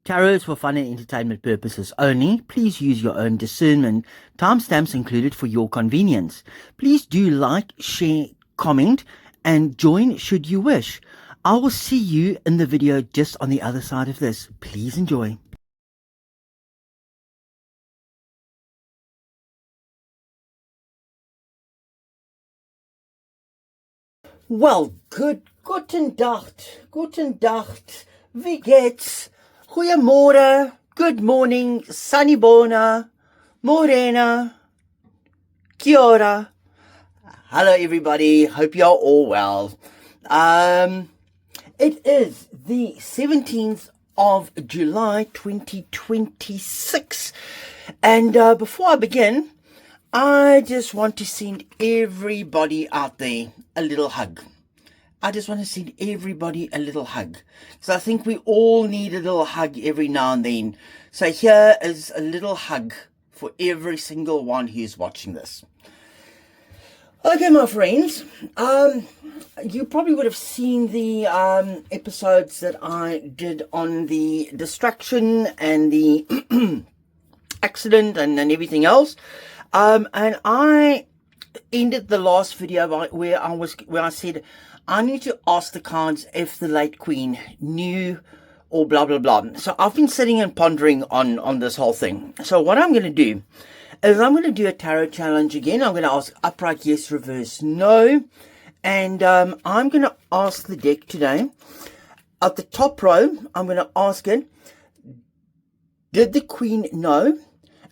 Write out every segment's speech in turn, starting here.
Tarot is for fun and entertainment purposes only. Please use your own discernment. Timestamps included for your convenience. Please do like, share, comment, and join should you wish. I will see you in the video just on the other side of this. Please enjoy. Well, guten Nacht, wie geht's? Goeiemorgen, good morning, sunny bona, morena, kia ora. Hello everybody, hope you're all well. It is the 17th of July 2026, and before I begin, I just want to send everybody out there a little hug. I just want to send everybody a little hug, because I think we all need a little hug every now and then. So here is a little hug for every single one who's watching this. Okay, my friends, you probably would have seen the episodes that I did on the distraction and the accident and everything else. And I ended the last video where I said I need to ask the cards if the late Queen knew or blah blah blah. So I've been sitting and pondering on this whole thing. So what I'm going to do is I'm going to do a tarot challenge again. I'm going to ask upright yes, reverse no, and I'm going to ask the deck today. At the top row, I'm going to ask it, did the Queen know?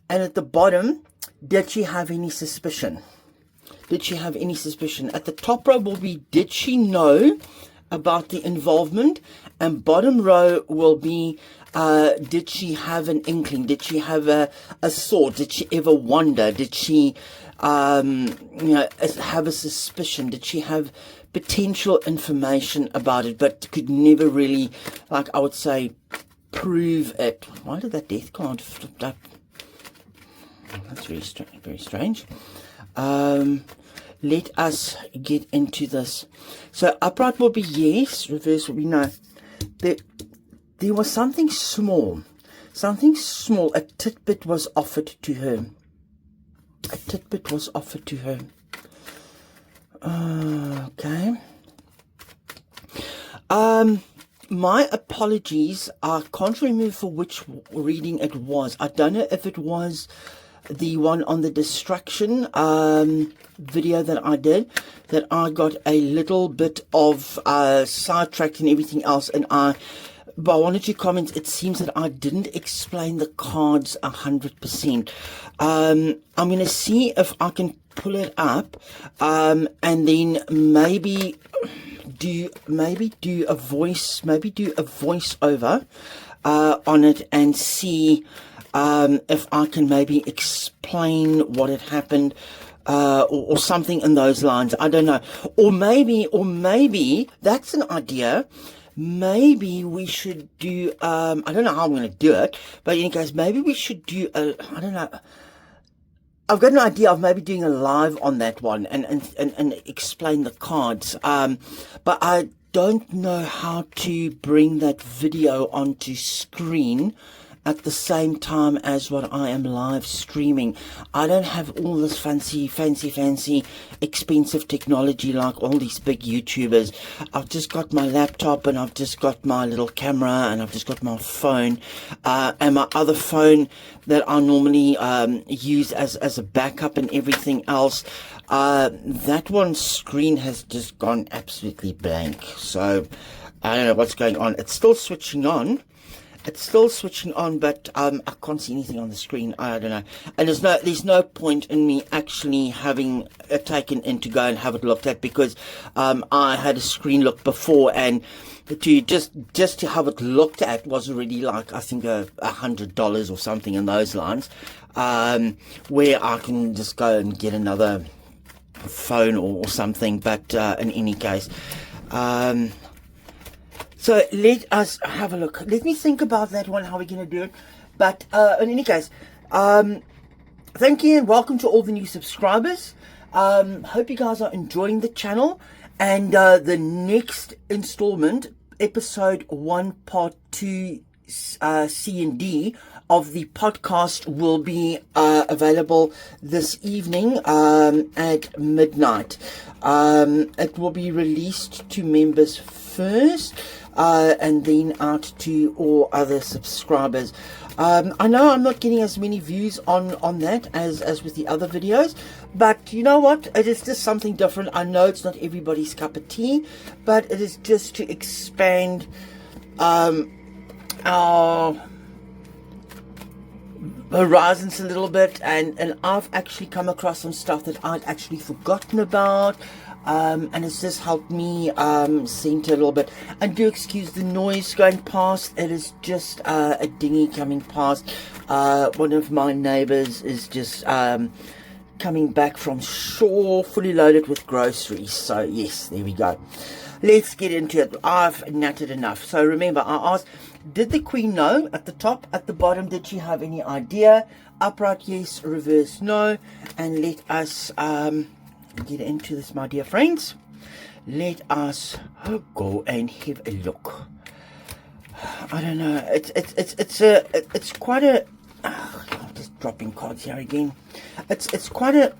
And at the bottom, did she have any suspicion? Did she have any suspicion? At the top row will be, did she know about the involvement? And bottom row will be, did she have an inkling? Did she have a thought? Did she ever wonder? Did she, have a suspicion? Did she have potential information about it, but could never really, like I would say, prove it? Why did that death card flip up? That's very strange. Let us get into this. So upright will be yes, reverse will be no. There was something small. A tidbit was offered to her. Okay. My apologies. I can't remember for which reading it was. I don't know if it was the one on the distraction video that I did, that I got a little bit of sidetracked and everything else, and by one or two comments it seems that I didn't explain the cards 100%. I'm going to see if I can pull it up and then maybe do a voice over on it and see if I can maybe explain what had happened, or something in those lines. I don't know. Or maybe that's an idea. Maybe we should do, I don't know how I'm going to do it, but in any case, maybe we should do I don't know. I've got an idea of maybe doing a live on that one and explain the cards. But I don't know how to bring that video onto screen at the same time as what I am live streaming. I don't have all this fancy expensive technology like all these big YouTubers. I've just got my laptop, and I've just got my little camera, and I've just got my phone, and my other phone that I normally use as a backup and everything else. That one's screen has just gone absolutely blank, so I don't know what's going on. It's still switching on, but I can't see anything on the screen. I don't know. And there's no point in me actually having it taken in to go and have it looked at, because I had a screen look before, and to just to have it looked at was already like, I think $100 or something in those lines, where I can just go and get another phone or something. But in any case, so let us have a look. Let me think about that one, how we're going to do it. But in any case, thank you and welcome to all the new subscribers. Hope you guys are enjoying the channel. And the next installment, episode 1 part 2 C and D of the podcast will be available this evening at midnight. It will be released to members first, and then out to all other subscribers. I know I'm not getting as many views on that as with the other videos, but you know what? It is just something different. I know it's not everybody's cup of tea, but it is just to expand our horizons a little bit, and I've actually come across some stuff that I'd actually forgotten about, and it's just helped me center a little bit. And do excuse the noise going past. It is just a dinghy coming past. One of my neighbors is just coming back from shore fully loaded with groceries. So yes, there we go. Let's get into it. I've nattered enough. So remember, I asked, did the Queen know at the top, at the bottom? Did she have any idea? Upright, yes. Reverse, no. And let us get into this, my dear friends. Let us go and have a look. I don't know. It's quite a. I'm just dropping cards here again. It's quite a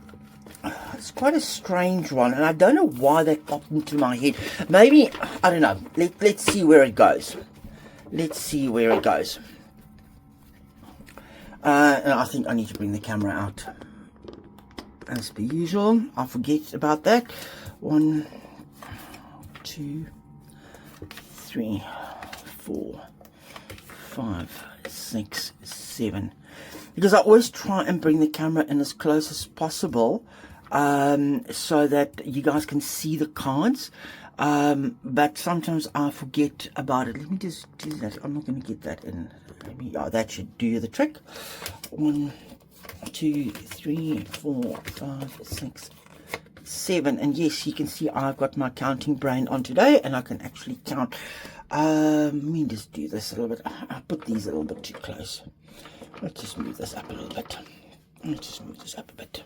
strange one, and I don't know why that popped into my head. Maybe, I don't know. Let's see where it goes. Let's see where it goes. And I think I need to bring the camera out. As per usual, I forget about that. 1, 2, 3, 4, 5, 6, 7. Because I always try and bring the camera in as close as possible, so that you guys can see the cards. But sometimes I forget about it. Let me just do that. I'm not going to get that in. Maybe, oh, that should do the trick. 1, 2, 3, 4, 5, 6, 7. And yes, you can see I've got my counting brain on today, and I can actually count. Let me just do this a little bit. I put these a little bit too close. Let's just move this up a little bit. Let's just move this up a bit.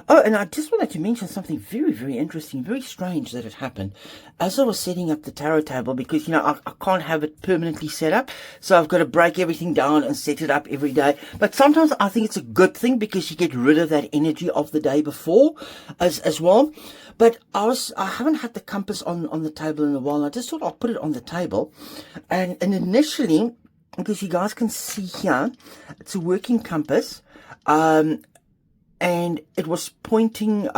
Oh, and I just wanted to mention something very, very interesting, very strange that had happened as I was setting up the tarot table, because, you know, I can't have it permanently set up, so I've got to break everything down and set it up every day. But sometimes I think it's a good thing, because you get rid of that energy of the day before as well. But I haven't had the compass on the table in a while. I just thought I'll put it on the table. And initially, because you guys can see here, it's a working compass. And it was pointing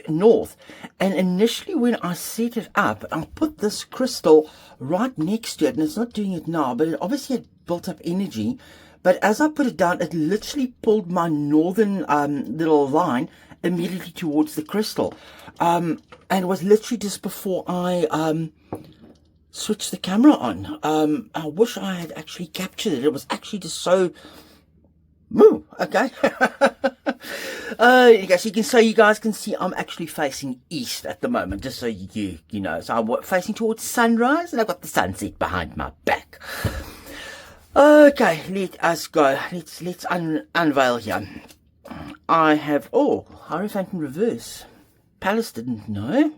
north. And initially when I set it up, I put this crystal right next to it, and it's not doing it now, but it obviously had built up energy. But as I put it down, it literally pulled my northern little line immediately towards the crystal. And it was literally just before I switched the camera on. I wish I had actually captured it. It was actually just so... okay. So you guys can see I'm actually facing east at the moment, just so you know. So I'm facing towards sunrise, and I've got the sunset behind my back. Okay, let us go. Let's unveil here. I have Hierophant in reverse. Palace didn't know.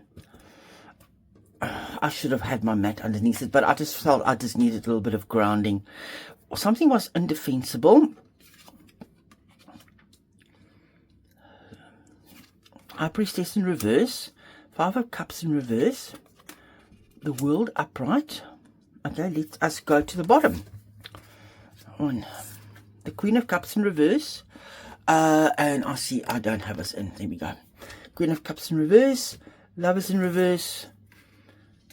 I should have had my mat underneath it, but I just felt I just needed a little bit of grounding. Something was indefensible. High Priestess in reverse, 5 of Cups in reverse, the World upright. Okay, let us go to the bottom. The Queen of Cups in reverse, and I see I don't have us in. There we go. Queen of Cups in reverse, Lovers in reverse,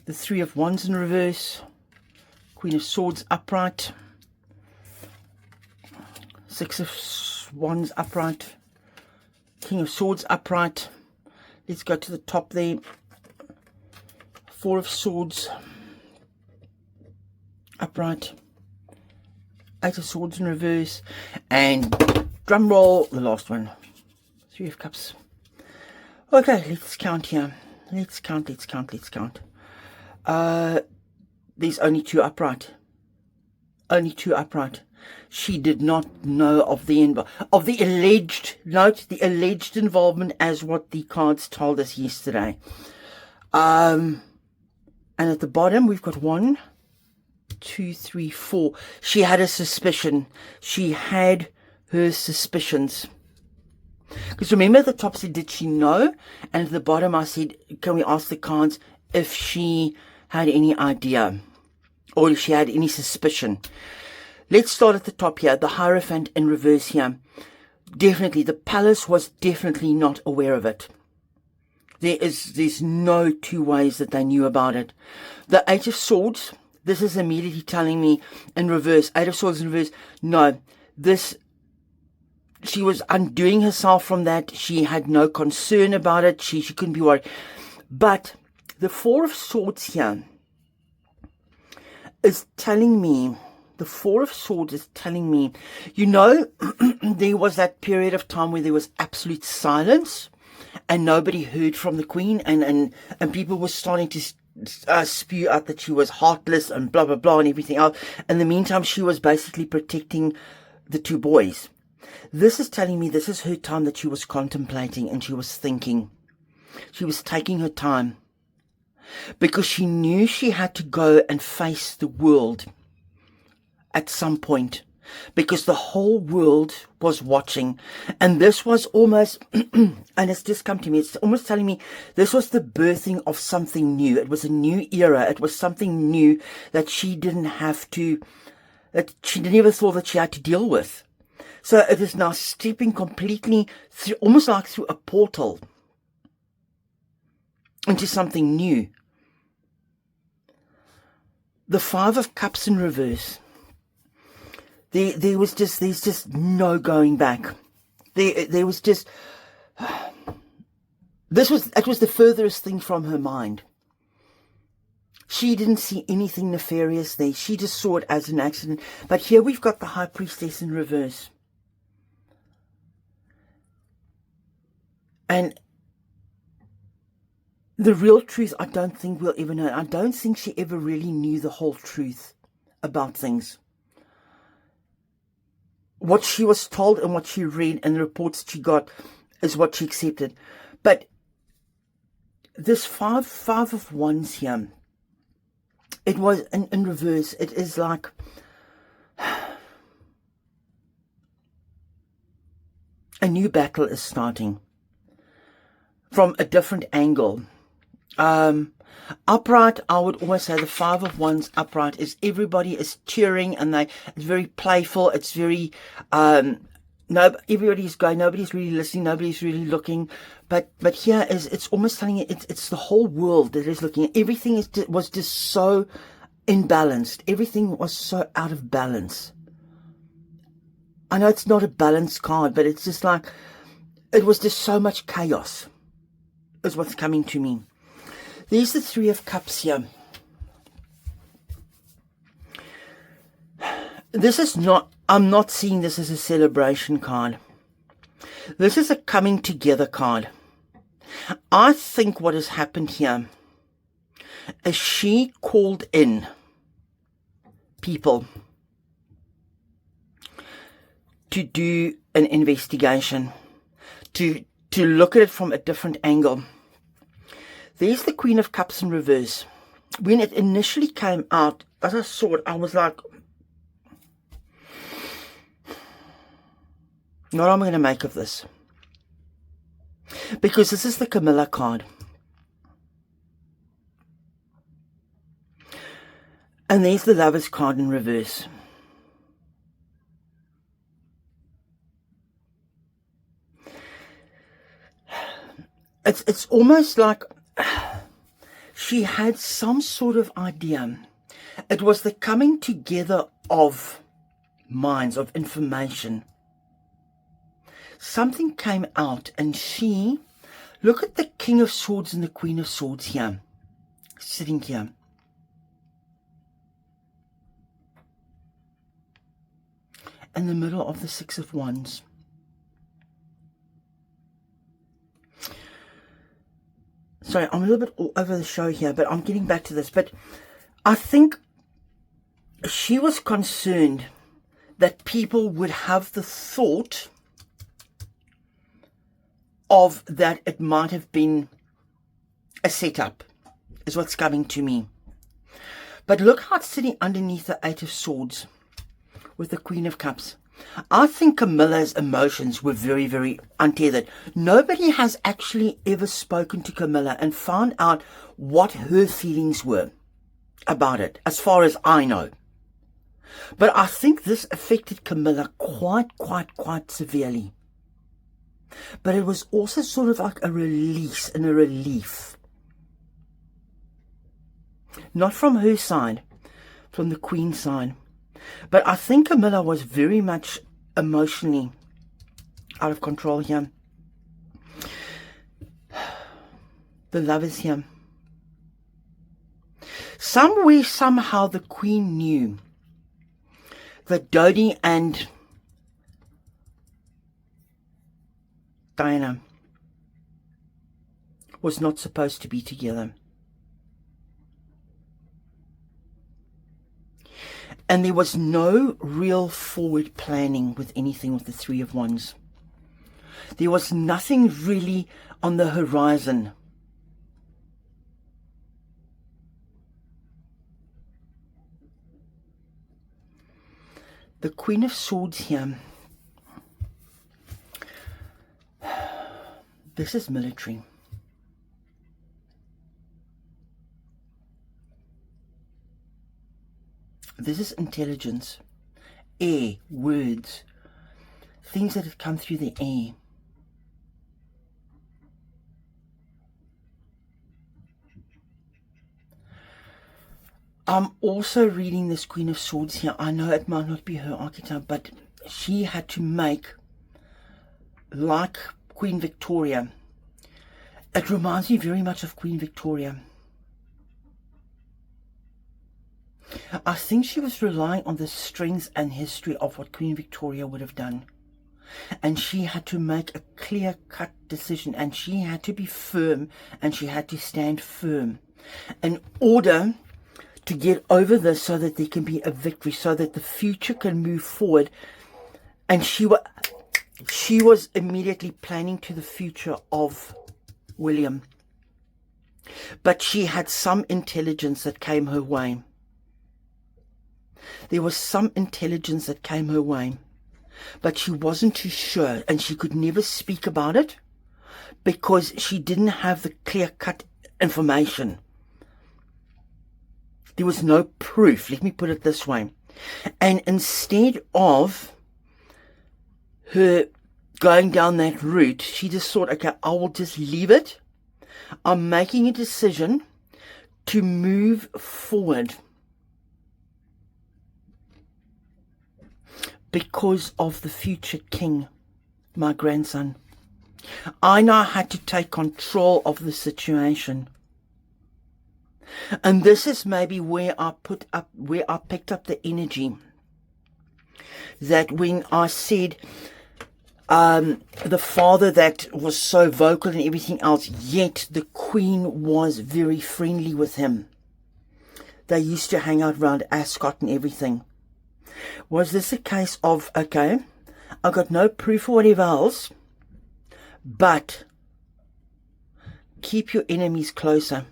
the 3 of Wands in reverse, Queen of Swords upright, 6 of Wands upright, King of Swords upright. Let's go to the top there. 4 of Swords upright, 8 of Swords in reverse, and drum roll, the last one, 3 of Cups. Okay, let's count here. Let's count. There's only 2 upright. Only 2 upright. She did not know of the alleged, note the alleged involvement, as what the cards told us yesterday. And at the bottom we've got 1, 2, 3, 4. She had a suspicion. She had her suspicions. Because remember at the top said, did she know? And at the bottom I said, can we ask the cards if she had any idea or if she had any suspicion? Let's start at the top here. The Hierophant in reverse here. Definitely, the palace was definitely not aware of it. There's no two ways that they knew about it. The Eight of Swords, this is immediately telling me in reverse. Eight of Swords in reverse. No, she was undoing herself from that. She had no concern about it. She couldn't be worried. But the Four of Swords here is telling me, the Four of Swords is telling me, you know, there was that period of time where there was absolute silence and nobody heard from the Queen, and people were starting to spew out that she was heartless and blah, blah, blah and everything else. In the meantime, she was basically protecting the two boys. This is telling me this is her time that she was contemplating and she was thinking. She was taking her time because she knew she had to go and face the world at some point, because the whole world was watching. And this was almost, and it's just come to me, it's almost telling me this was the birthing of something new. It was a new era. It was something new that she didn't have to, that she never thought that she had to deal with. So it is now stepping completely through, almost like through a portal into something new. The Five of Cups in reverse. There's just no going back. There was just, it was the furthest thing from her mind. She didn't see anything nefarious there. She just saw it as an accident. But here we've got the High Priestess in reverse. And the real truth, I don't think we'll ever know. I don't think she ever really knew the whole truth about things. What she was told and what she read and the reports she got is what she accepted. But this five of wands here, it was in reverse. It is like a new battle is starting from a different angle. Upright, I would always say the Five of Wands upright is everybody is cheering and it's very playful. It's very, everybody's going, nobody's really listening, nobody's really looking. But here it's almost telling you it's the whole world that is looking. Everything was just so imbalanced. Everything was so out of balance. I know it's not a balanced card, but it's just like, it was just so much chaos is what's coming to me. There's the Three of Cups here. This is not, I'm not seeing this as a celebration card. This is a coming together card. I think what has happened here is she called in people to do an investigation, to look at it from a different angle. There's the Queen of Cups in reverse. When it initially came out, as I saw it, I was like, what am I going to make of this? Because this is the Camilla card. And there's the Lovers card in reverse. It's almost like she had some sort of idea. It was the coming together of minds, of information. Something came out and she, look at the King of Swords and the Queen of Swords here, sitting here. In the middle of the Six of Wands. Sorry, I'm a little bit all over the show here, but I'm getting back to this. But I think she was concerned that people would have the thought of that it might have been a setup, is what's coming to me. But look how it's sitting underneath the Eight of Swords with the Queen of Cups. I think Camilla's emotions were very, very untethered. Nobody has actually ever spoken to Camilla and found out what her feelings were about it, as far as I know. But I think this affected Camilla quite severely. But it was also sort of like a release and a relief. Not from her side, from the Queen's side. But I think Camilla was very much emotionally out of control here. The Lovers here. Somewhere, somehow, the Queen knew that Dodie and Diana was not supposed to be together. And there was no real forward planning with anything with the Three of Wands. There was nothing really on the horizon. The Queen of Swords here. This is military. This is intelligence, air, words, things that have come through the air. I'm also reading this Queen of Swords here. I know it might not be her archetype, but she had to make, like Queen Victoria, it reminds me very much of Queen Victoria. I think she was relying on the strength and history of what Queen Victoria would have done. And she had to make a clear-cut decision, and she had to be firm, and she had to stand firm in order to get over this so that there can be a victory, so that the future can move forward. And she was immediately planning to the future of William. But she had some intelligence that came her way. There was some intelligence that came her way, but she wasn't too sure, and she could never speak about it because she didn't have the clear-cut information. There was no proof, let me put it this way. And instead of her going down that route, she just thought, okay, I will just leave it. I'm making a decision to move forward because of the future king, my grandson. I now had to take control of the situation. And this is maybe where I picked up the energy that when I said the father that was so vocal and everything else, yet the Queen was very friendly with him. They used to hang out around Ascot and everything. Was this a case of, okay, I got no proof or whatever else, but keep your enemies closer.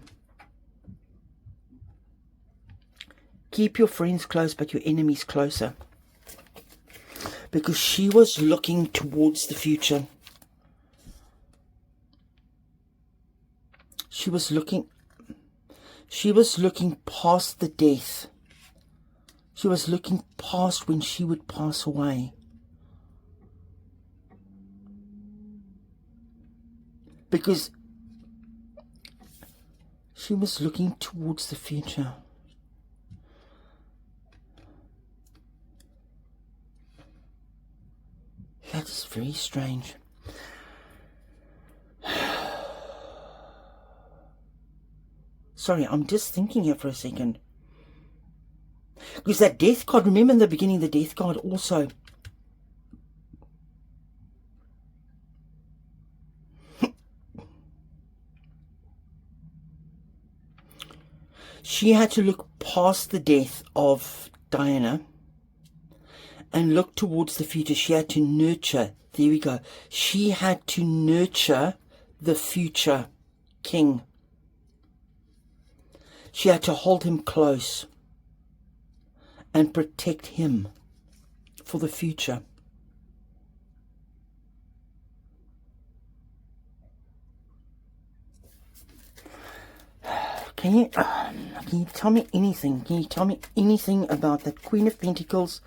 Keep your friends close, but your enemies closer. Because she was looking towards the future. She was looking past the death. She was looking past when she would pass away. Because she was looking towards the future. That is very strange. Sorry, I'm just thinking here for a second. Because that death card, remember in the beginning, the death card also. She had to look past the death of Diana and look towards the future. She had to nurture. There we go. She had to nurture the future king. She had to hold him close. and protect him for the future. Can you tell me anything? Can you tell me anything about that Queen of Pentacles?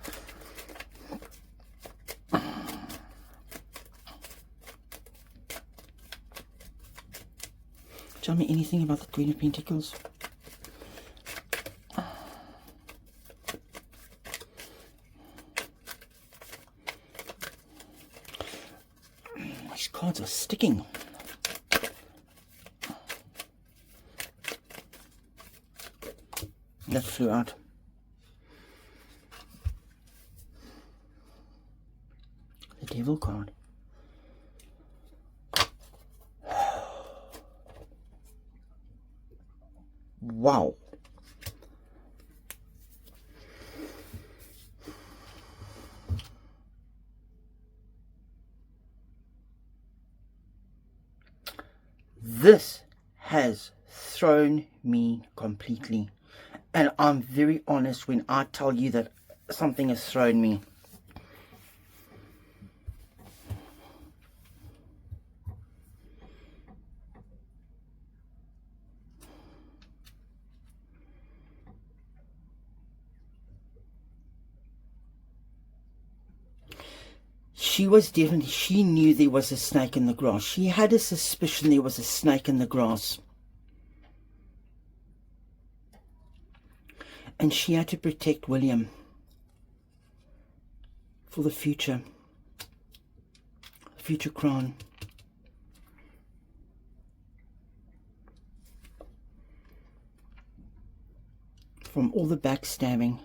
Tell me anything about the Queen of Pentacles. These cards are sticking. That flew out. The Devil card. Wow. This has thrown me completely. And I'm very honest when I tell you that something has thrown me. She knew there was a snake in the grass. She had a suspicion there was a snake in the grass. And she had to protect William for the future crown. From all the backstabbing.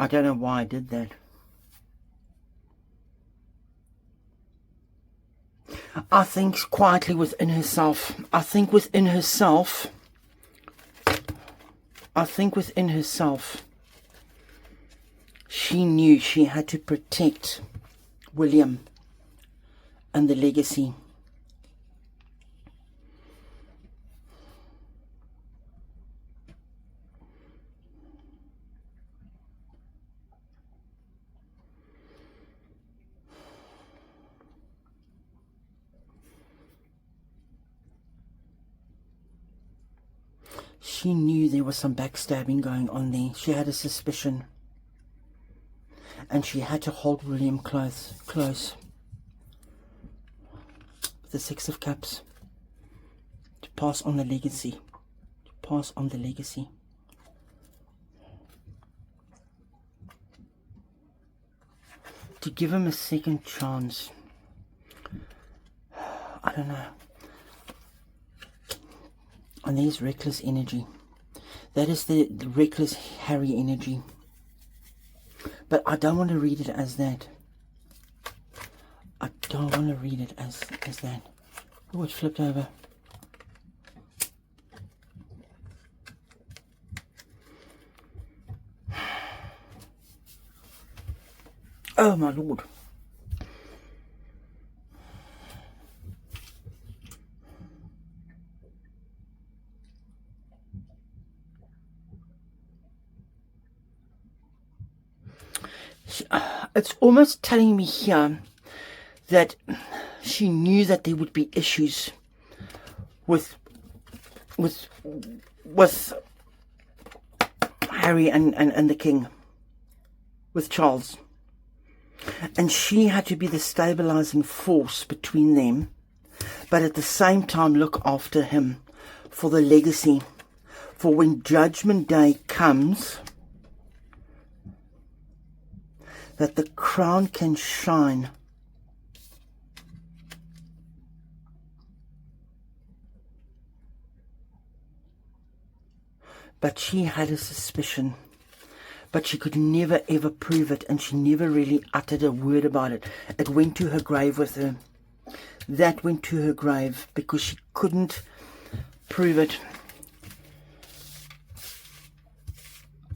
I don't know why I did that. I think quietly within herself. I think within herself. She knew she had to protect William and the legacy. She knew there was some backstabbing going on there. She had a suspicion. And she had to hold William close. The Six of Cups. To pass on the legacy. To give him a second chance. I don't know. And there's reckless energy. That is the reckless Harry energy. But I don't want to read it as that. I don't want to read it as that. Oh, it flipped over. Oh my Lord. It's almost telling me here that she knew that there would be issues with Harry and the King, with Charles, and she had to be the stabilizing force between them, but at the same time look after him for the legacy, for when Judgment Day comes, that the crown can shine. But she had a suspicion, but she could never ever prove it, and she never really uttered a word about it. It went to her grave with her. That went to her grave because she couldn't prove it.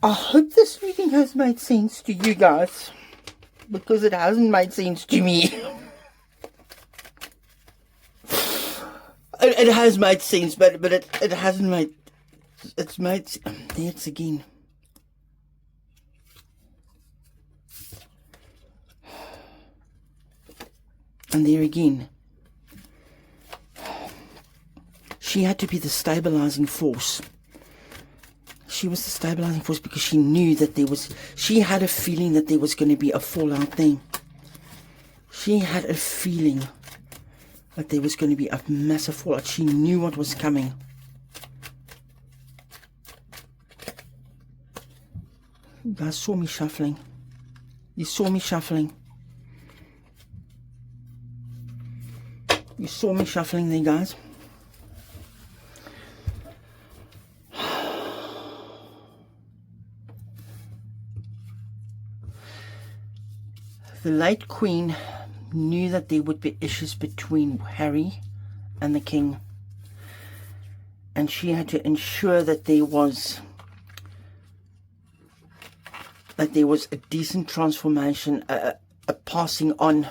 I hope this reading has made sense to you guys, because it hasn't made sense to me. It has made sense, but it hasn't made... It's made... There it's again. And there again. She had to be the stabilizing force. She was the stabilizing force because she knew that there was... She had a feeling that there was going to be a fallout there. She had a feeling that there was going to be a massive fallout. She knew what was coming. You guys saw me shuffling. You saw me shuffling. You saw me shuffling there, guys. The late Queen knew that there would be issues between Harry and the King, and she had to ensure that there was a decent transformation, a passing on,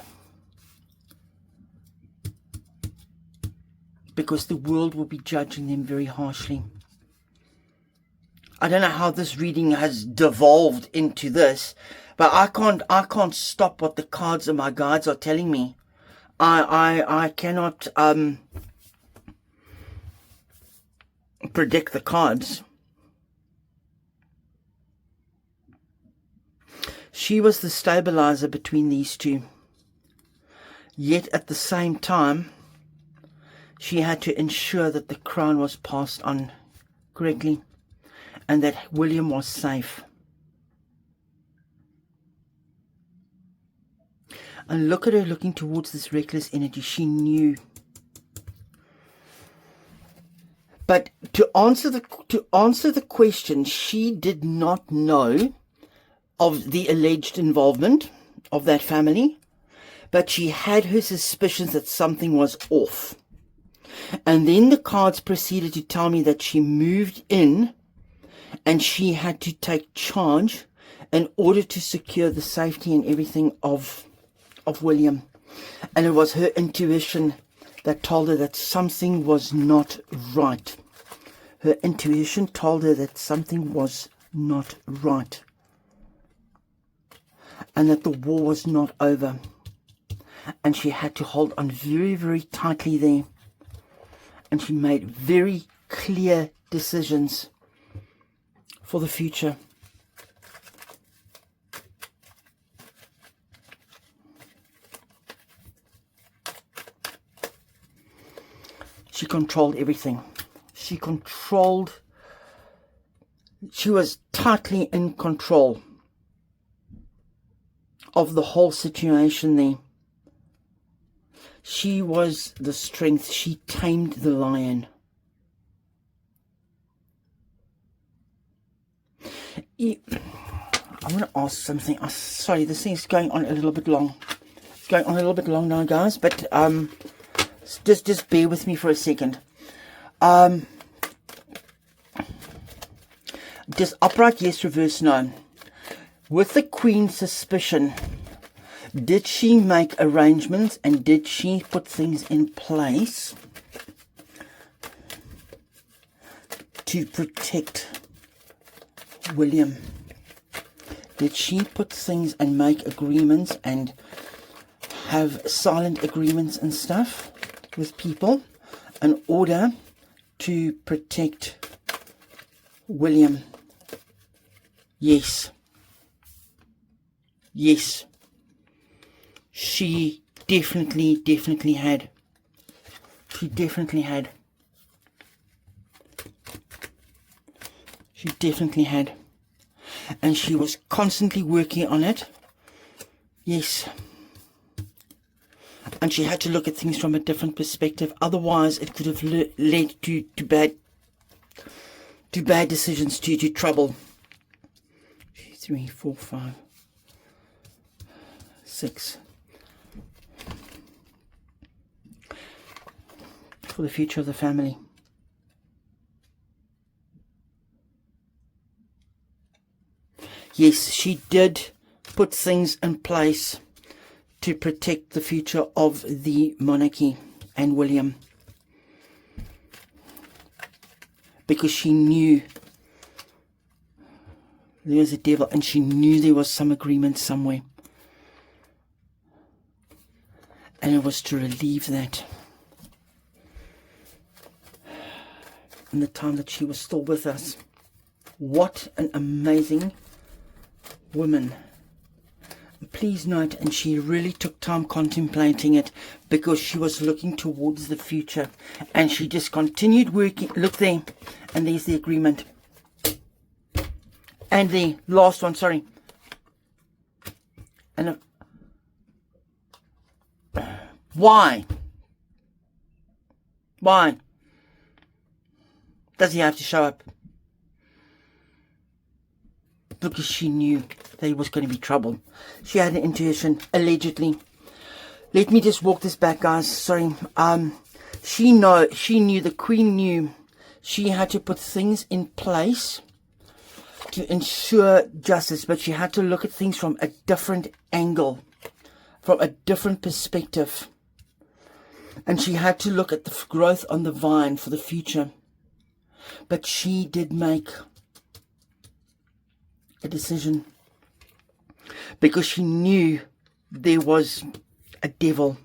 because the world will be judging them very harshly. I don't know how this reading has devolved into this, but I can't stop what the cards and my guides are telling me. I cannot predict the cards. She was the stabilizer between these two. Yet at the same time, she had to ensure that the crown was passed on correctly and that William was safe. And look at her looking towards this reckless energy. She knew. But to answer the question, she did not know of the alleged involvement of that family, but she had her suspicions that something was off. And then the cards proceeded to tell me that she moved in and she had to take charge in order to secure the safety and everything of William. And it was her intuition that told her that something was not right. Her intuition told her that something was not right, and that the war was not over, and she had to hold on very, very tightly there. And she made very clear decisions for the future. She controlled everything. She was tightly in control of the whole situation there. She was the strength. She tamed the lion. I want to ask something. Sorry, this thing's going on a little bit long. It's going on a little bit long now, guys, but just bear with me for a second. Just upright yes, reverse no. With the Queen's suspicion, did she make arrangements and did she put things in place to protect William? Did she put things and make agreements and have silent agreements and stuff with people in order to protect William? Yes. Yes. She definitely had. She definitely had. She definitely had. And she was constantly working on it. Yes. And she had to look at things from a different perspective. Otherwise, it could have led to bad decisions, to trouble. 2, 3, 4, 5, 6. For the future of the family. Yes, she did put things in place to protect the future of the monarchy and William, because she knew there was a devil, and she knew there was some agreement somewhere, and it was to relieve that in the time that she was still with us. What an amazing woman. Please note, and she really took time contemplating it, because she was looking towards the future, and she just continued working. Look there, and there's the agreement, and the last one, sorry, and why does he have to show up? Because she knew there was going to be trouble. She had an intuition, allegedly. Let me just walk this back, guys. Sorry. She knew, the Queen knew she had to put things in place to ensure justice, but she had to look at things from a different angle, from a different perspective. And she had to look at the growth on the vine for the future. But she did make a decision, because she knew there was a devil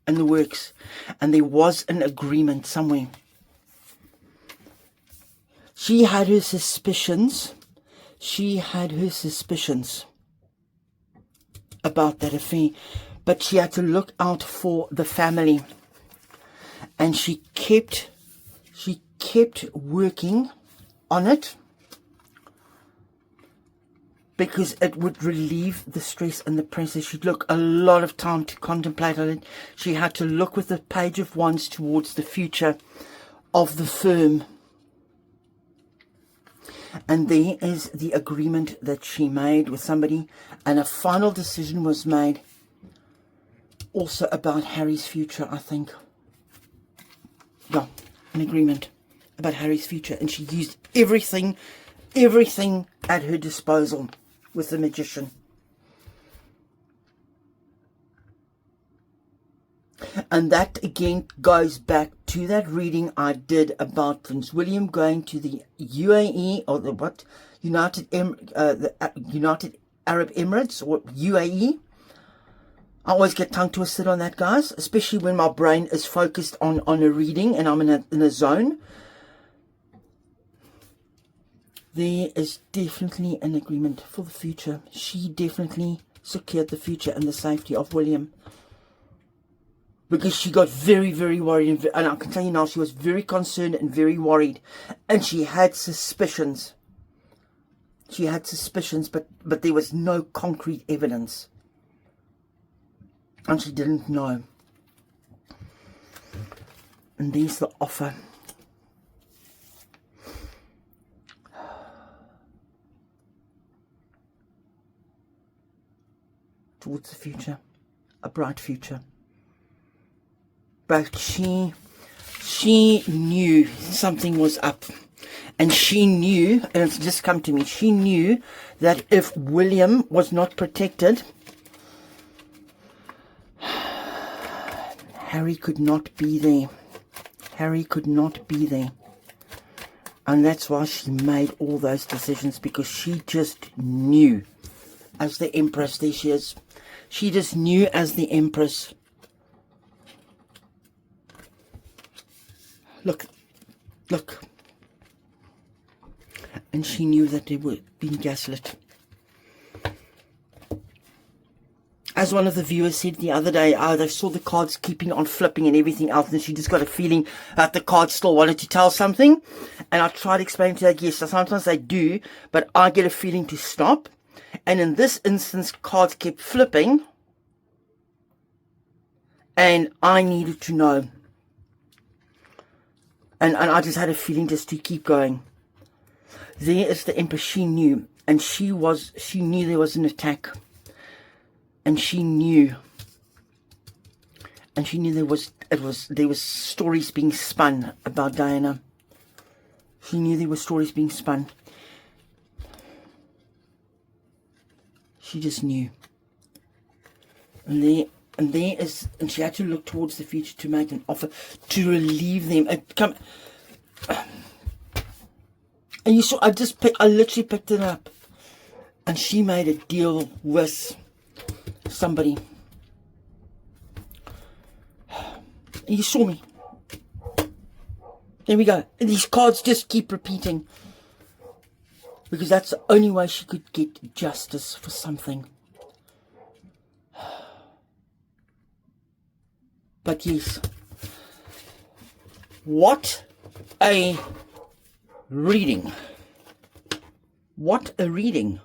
in the works, and there was an agreement somewhere. She had her suspicions. She had her suspicions about that affair, but she had to look out for the family, and she kept working on it, because it would relieve the stress and the pressure. She took a lot of time to contemplate on it. She had to look with the Page of Wands towards the future of the firm. And there is the agreement that she made with somebody. And a final decision was made also about Harry's future, I think. Yeah, an agreement about Harry's future. And she used everything at her disposal with the magician. And that again goes back to that reading I did about Prince William going to the UAE, or the what? United Arab Emirates, or UAE. I always get tongue twisted on that, guys, especially when my brain is focused on a reading and I'm in a zone. There is definitely an agreement for the future. She definitely secured the future and the safety of William, because she got very, very worried. And I can tell you now, she was very concerned and very worried. And she had suspicions. She had suspicions, but there was no concrete evidence. And she didn't know. And there's the offer. Towards the future, a bright future. But she knew something was up, and she knew, and it's just come to me, she knew that if William was not protected, Harry could not be there. Harry could not be there. And that's why she made all those decisions, because she just knew, as the Empress, there she is. She just knew as the Empress. Look. And she knew that they were being gaslit. As one of the viewers said the other day, they saw the cards keeping on flipping and everything else, and she just got a feeling that the cards still wanted to tell something. And I tried to explain to her, yes, sometimes they do, but I get a feeling to stop. And in this instance, cards kept flipping, and I needed to know. And I just had a feeling just to keep going. There is the Empress. She knew, and she knew there was an attack, and she knew there was stories being spun about Diana. She knew there were stories being spun. She just knew. And she had to look towards the future to make an offer to relieve them. And you saw, I literally picked it up, and she made a deal with somebody. And you saw me. There we go. And these cards just keep repeating, because that's the only way she could get justice for something. But yes, what a reading. What a reading.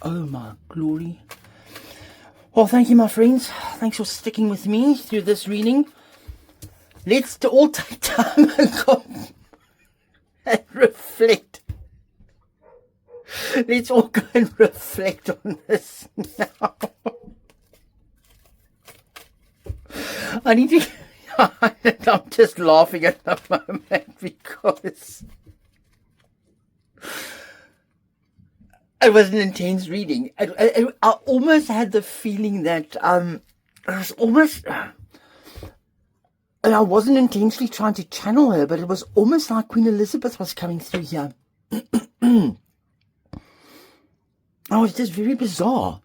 Oh my glory. Well, thank you, my friends. Thanks for sticking with me through this reading. Let's all take time and go and reflect. Let's all go and reflect on this now. I need to... I'm just laughing at the moment because it was an intense reading. I almost had the feeling that it was almost... And I wasn't intentionally trying to channel her, but it was almost like Queen Elizabeth was coming through here. Oh, it's just very bizarre.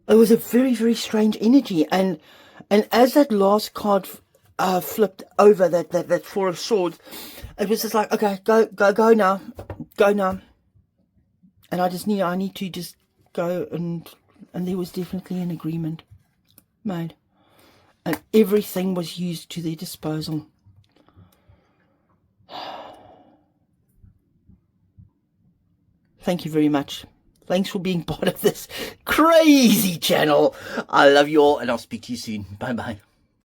It was a very, very strange energy. And as that last card flipped over, that Four of Swords, it was just like, okay, go now. Go now. And I just knew I need to just go, and there was definitely an agreement made. And everything was used to their disposal. Thank you very much. Thanks for being part of this crazy channel. I love you all, and I'll speak to you soon. Bye-bye.